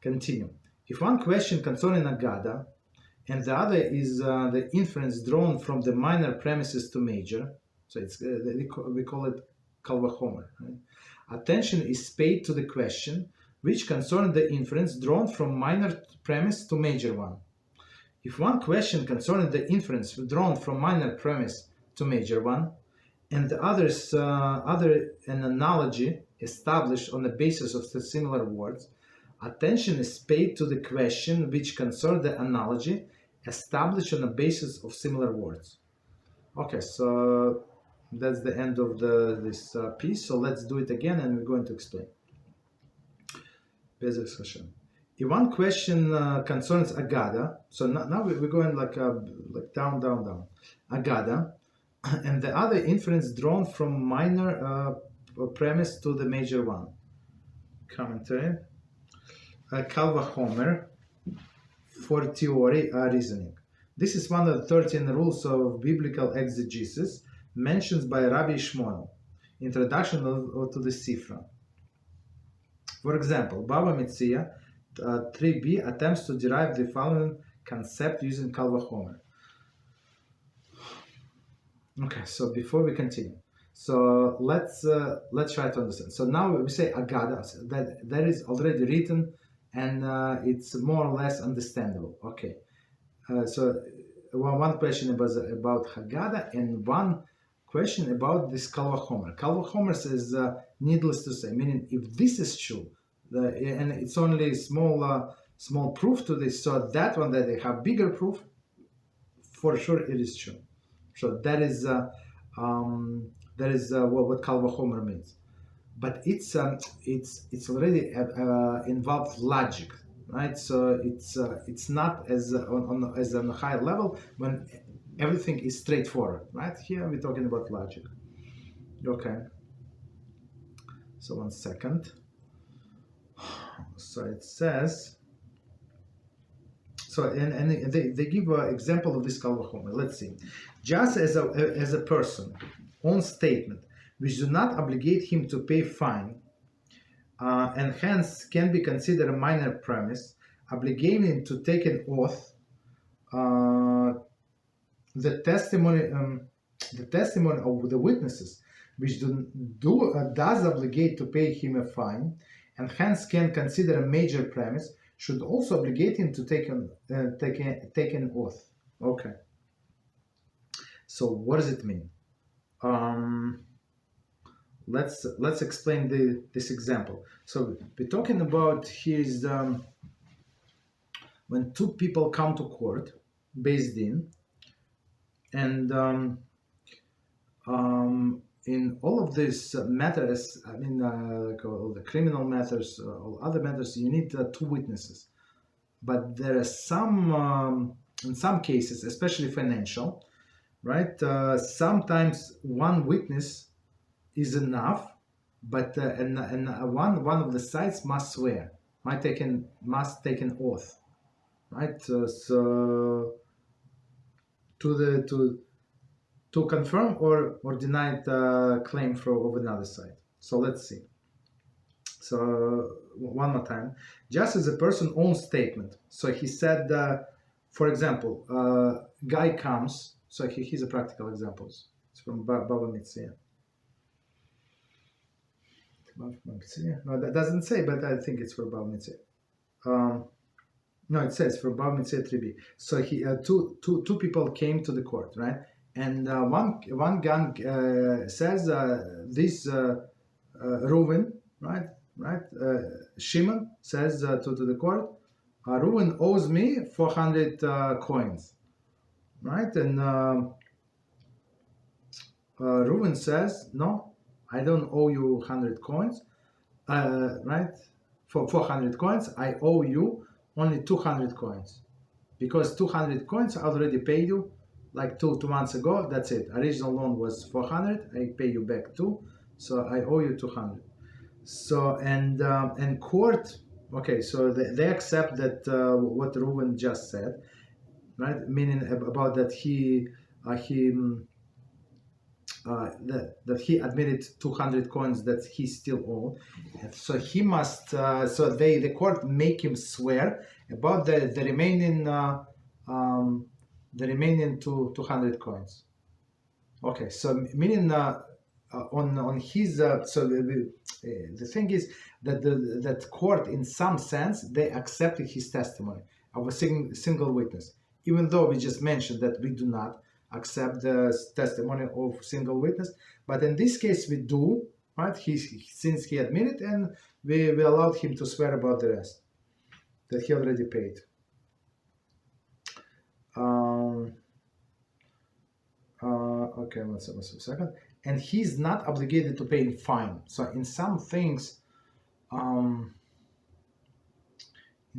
Continue. If one question concerning Aggadah and the other is the inference drawn from the minor premises to major, so it's we call it Kal Vachomer, right? Attention is paid to the question which concerns the inference drawn from minor premise to major one. If one question concerning the inference drawn from minor premise to major one, and the other an analogy established on the basis of the similar words, attention is paid to the question which concerns the analogy established on the basis of similar words. Okay, so that's the end of this piece. So let's do it again, and we're going to explain. Bezerah Shavah. If one question concerns Aggadah, so now we're going like down, Aggadah, and the other inference drawn from minor premise to the major one. Commentary. Kal Vachomer for theory reasoning. This is one of the 13 rules of biblical exegesis mentioned by Rabbi Shmuel. Introduction to the Sifra. For example, Baba Metzia 3b attempts to derive the following concept using Kal Vachomer. Okay, so before we continue, so let's try to understand. So now we say Aggadah, that is already written, and it's more or less understandable. Okay, so one question about Aggadah and one question about this Kal Vachomer. Kal Vachomer says, needless to say, meaning if this is true, and it's only small proof to this, so that one that they have bigger proof, for sure it is true. So that is what Kal Vachomer means. But it's already involved logic, right? So it's not as on a high level when everything is straightforward, right? Here we're talking about logic. Okay. So 1 second. So it says. So and they give an example of this Kal Vachomer. Let's see. Just as a person, own statement, which do not obligate him to pay fine, and hence can be considered a minor premise, obligating him to take an oath, the testimony of the witnesses, which does obligate to pay him a fine, and hence can consider a major premise, should also obligate him to take an oath. Okay. So what does it mean? Let's explain this example. So we're talking about here's when two people come to court, based in, and in all of these matters, I mean, like all the criminal matters, all other matters, you need two witnesses. But there are some, in some cases, especially financial, right? Sometimes one witness is enough, but and one of the sides must swear, must take an oath, right? So to confirm or deny the claim of another side. So let's see. So one more time. Just as a person's own statement. So he said, for example, guy comes. So here's a practical example. It's from Baba Metzia. No, that doesn't say, but I think it's for Baba Metzia. No, it says for Baba Metzia 3b. So he two people came to the court, right? And one gang says this Reuven, right? Shimon says to the court, Reuven owes me 400 coins, right? And Reuven says, no, I don't owe you 100 coins, right? For 400 coins, I owe you only 200 coins, because 200 coins I already paid you like two months ago. That's it. Original loan was 400. I pay you back 2, so I owe you 200. So and court, okay. So they accept that what Reuven just said, right? Meaning about that he that he admitted 200 coins that he still owed. And so he must. The court make him swear about the remaining 200 coins. Okay, so meaning on his the thing is that that court, in some sense, they accepted his testimony of a single witness, even though we just mentioned that we do not accept the testimony of single witness, but in this case we do, right? Since he admitted, and we allowed him to swear about the rest that he already paid. Okay, one second. And he's not obligated to pay fine. So in some things, in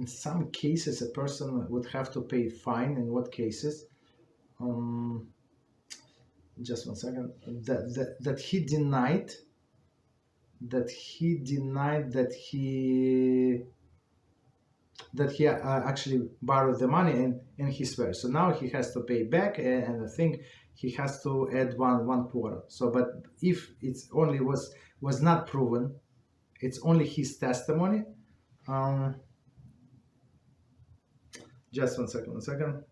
some cases, a person would have to pay fine. In what cases? Just one second. That he denied that he actually borrowed the money, and he swears. So now he has to pay back, and I think he has to add one quarter. So, but if it's only was not proven, it's only his testimony. Just one second.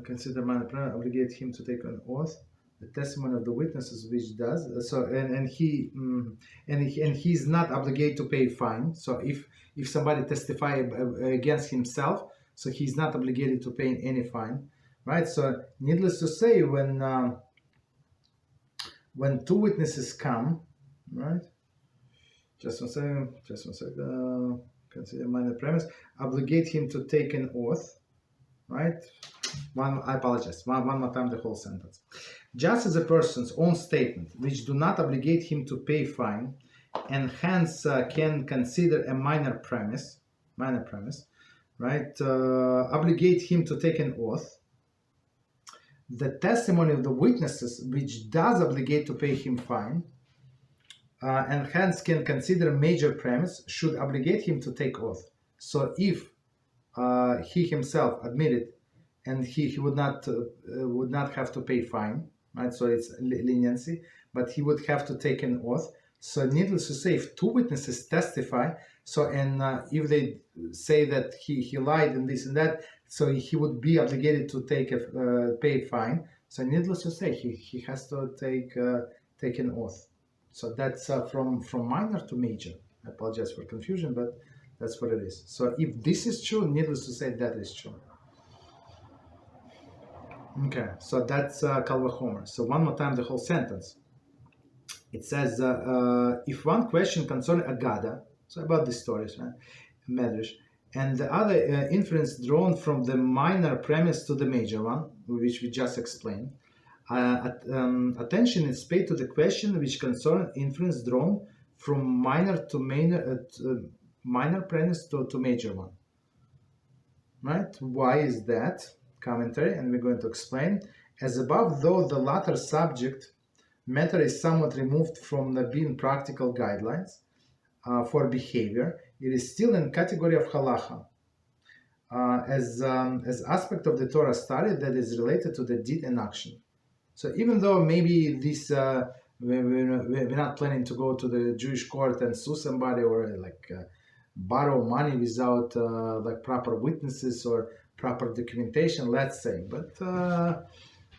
Consider minor prayer, obligate him to take an oath, the testimony of the witnesses, which does so, and he's not obligated to pay fine. So if somebody testify against himself, so he's not obligated to pay any fine, right? So needless to say, when two witnesses come, right? Just one second. Consider minor premise, obligate him to take an oath, right? I apologize. One more time, the whole sentence. Just as a person's own statement, which do not obligate him to pay fine, and hence can consider a minor premise, right? Obligate him to take an oath. The testimony of the witnesses, which does obligate to pay him fine, and hence can consider major premise, should obligate him to take oath. So if he himself admitted, and he would not have to pay fine, right? So it's leniency, but he would have to take an oath. So needless to say, if two witnesses testify, so and if they say that he lied and this and that, so he would be obligated to pay fine. So needless to say, he has to take an oath. So that's from minor to major. I apologize for confusion, but that's what it is. So if this is true, needless to say, that is true. Okay, so that's Kal Vachomer. So one more time, the whole sentence. It says, if one question concerning Aggadah, so about the stories, right, Medrash, and the other inference drawn from the minor premise to the major one, which we just explained, attention is paid to the question which concerns inference drawn from minor premise to major one. Right? Why is that? Commentary, and we're going to explain. As above, though the latter subject matter is somewhat removed from the being practical guidelines for behavior, it is still in category of Halachah, as aspect of the Torah study that is related to the deed and action. So even though maybe this we're not planning to go to the Jewish court and sue somebody, or borrow money without proper witnesses or proper documentation, let's say,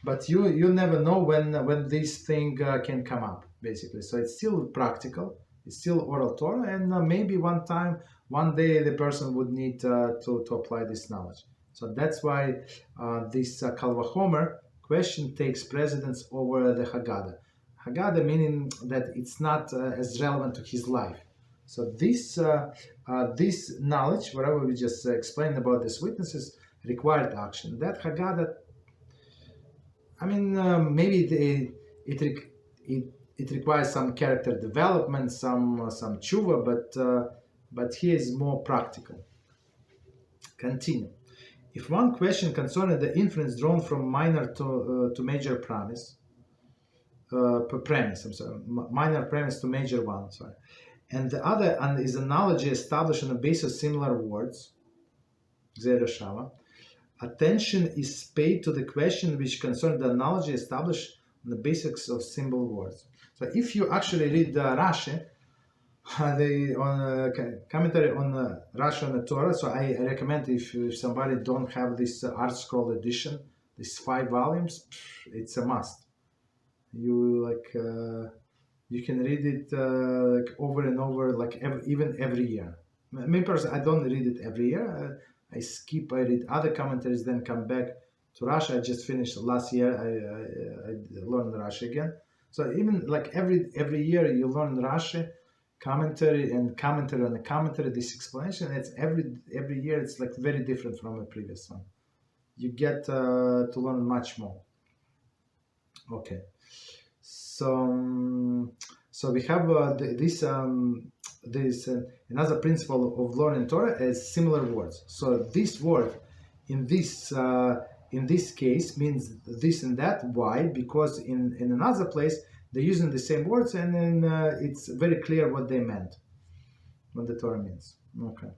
but you never know when this thing can come up, basically. So it's still practical, it's still oral Torah, and maybe one day the person would need to apply this knowledge. So that's why this Kal Vachomer question takes precedence over the Aggadah. Aggadah meaning that it's not as relevant to his life. So this knowledge, whatever we just explained about these witnesses, required action. That Aggadah, I mean, maybe it requires some character development, some tshuva, but here is more practical. Continue. If one question concerning the inference drawn from minor to major premise, minor premise to major one, and the other is analogy established on the basis of similar words, Gezerah Shavah, attention is paid to the question which concerns the analogy established on the basics of simple words. So if you actually read Rashi, commentary on Rashi on the Torah, so I recommend if somebody don't have this Art Scroll edition, these 5 volumes, it's a must. You you can read it over and over, even every year. Me personally, I don't read it every year. I read other commentaries, then come back to Rashi. I just finished last year. I learned Rashi again. So even every year you learn Rashi commentary and commentary on the commentary. This explanation, it's every year it's very different from the previous one. You get to learn much more. Okay, so we have this another principle of learning Torah as similar words. So this word in this case means this and that. Why? Because in another place they're using the same words, and then it's very clear what they meant, what the Torah means. Okay.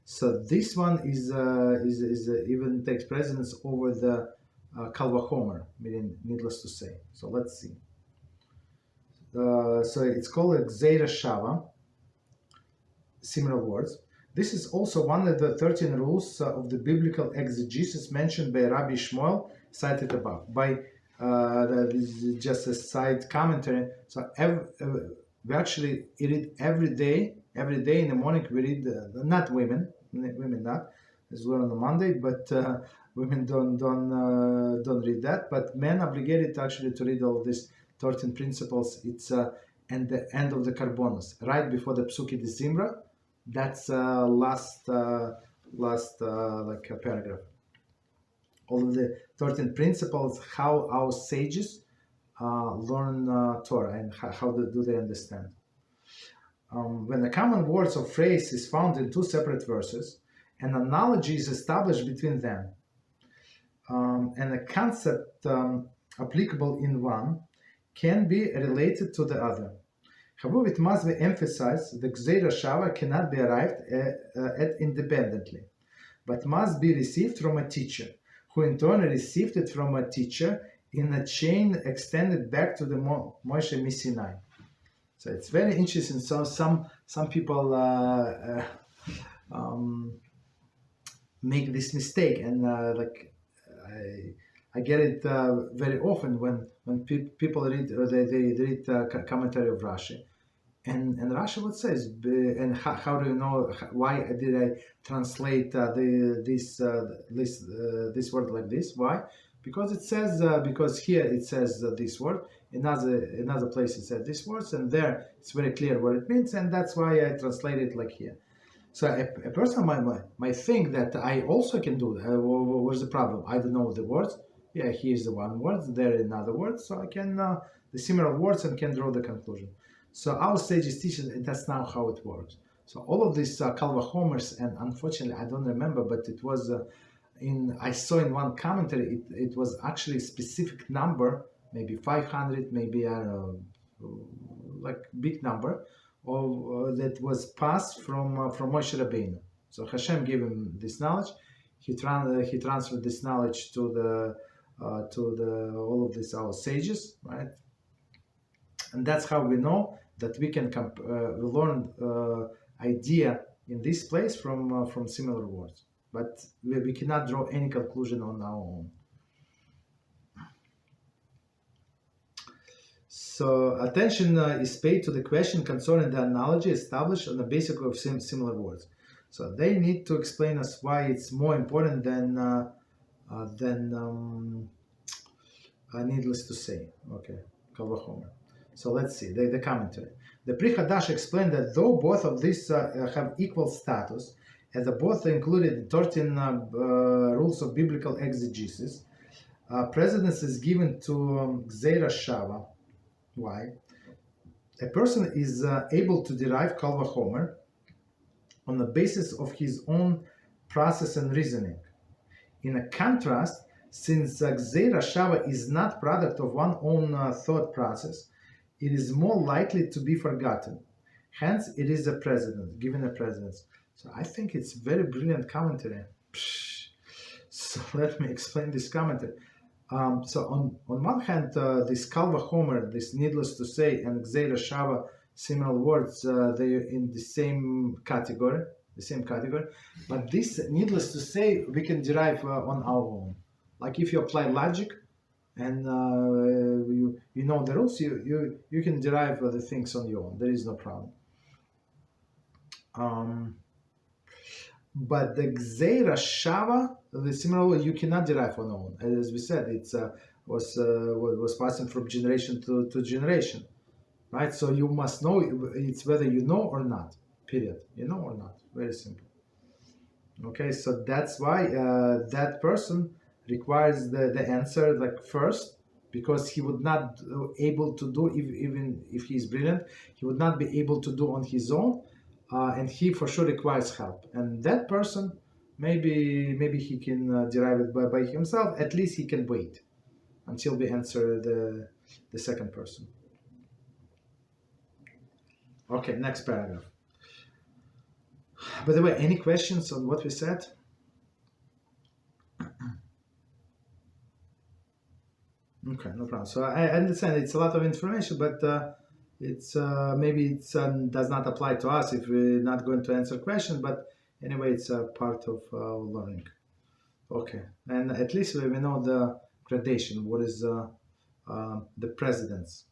So this one is even takes precedence over the Kal Vachomer, meaning needless to say. So let's see. So it's called Gezerah Shavah, similar words. This is also one of the 13 rules of the biblical exegesis mentioned by Rabbi Shmuel, cited above. This is just a side commentary. So we actually read every day in the morning. We read not women not, as well on the Monday, but women don't read that. But men obligated actually to read all these 13 principles. It's and the end of the Karbonos, right before the Psuki de Zimra. That's last paragraph. All of the 13 principles, how our sages learn Torah and how do they understand. When the common words or phrase is found in 2 separate verses, an analogy is established between them, and a concept applicable in one can be related to the other. However, it must be emphasized that Gezerah Shavah cannot be arrived at independently, but must be received from a teacher, who in turn received it from a teacher in a chain extended back to the Moshe Sinai. So it's very interesting. So some people make this mistake, and I get it very often when people read they read commentary of Rashi, and Rashi would say, and how do you know why did I translate this word like this? Why? Because it says because here it says this word, another place it says this words, and there it's very clear what it means, and that's why I translate it like here. So a person might think that I also can do that. What's the problem? I don't know the words. Yeah, here's the one word, there another word, so I can the similar words and can draw the conclusion. So our sages teach that's not how it works. So all of these Kal Vachomers, and unfortunately I don't remember, but it was I saw in one commentary it was actually a specific number, maybe 500, maybe I don't know, like big number, that was passed from Moshe Rabbeinu. So HaShem gave him this knowledge. He transferred this knowledge to all of these our sages, right? And that's how we know that we can we learn idea in this place from similar words, but we cannot draw any conclusion on our own. So attention is paid to the question concerning the analogy established on the basis of similar words. So they need to explain us why it's more important than needless to say. Okay, Kal Vachomer. So let's see the commentary. The Pri Hadash explained that though both of these have equal status, and both included 13 rules of biblical exegesis, precedence is given to Gezerah Shavah. Why? A person is able to derive Kal Vachomer on the basis of his own process and reasoning. In a contrast, since Gezerah Shavah is not product of one's own thought process, it is more likely to be forgotten. Hence, it is a precedent, given a precedence. So I think it's very brilliant commentary. So let me explain this commentary. So on one hand, this Kal Vachomer, this needless to say, and Gezerah Shavah, similar words, they are in the same category. But this, needless to say, we can derive on our own. Like if you apply logic and you know the rules, you can derive the things on your own. There is no problem. But the Gezerah Shavah, the similar way, you cannot derive on your own. As we said, it's was passing from generation to generation, right? So you must know it's whether you know or not. Period. You know or not. Very simple. Okay, so that's why that person requires the answer like first, because he would not able to do, even if he is brilliant, he would not be able to do on his own, and he for sure requires help. And that person, maybe he can derive it by himself. At least he can wait until we answer the second person. Okay, next paragraph. By the way, any questions on what we said? Okay, no problem. So I understand it's a lot of information, but it's maybe it does not apply to us if we're not going to answer questions. But anyway, it's a part of learning. Okay, and at least we know the gradation. What is the precedence?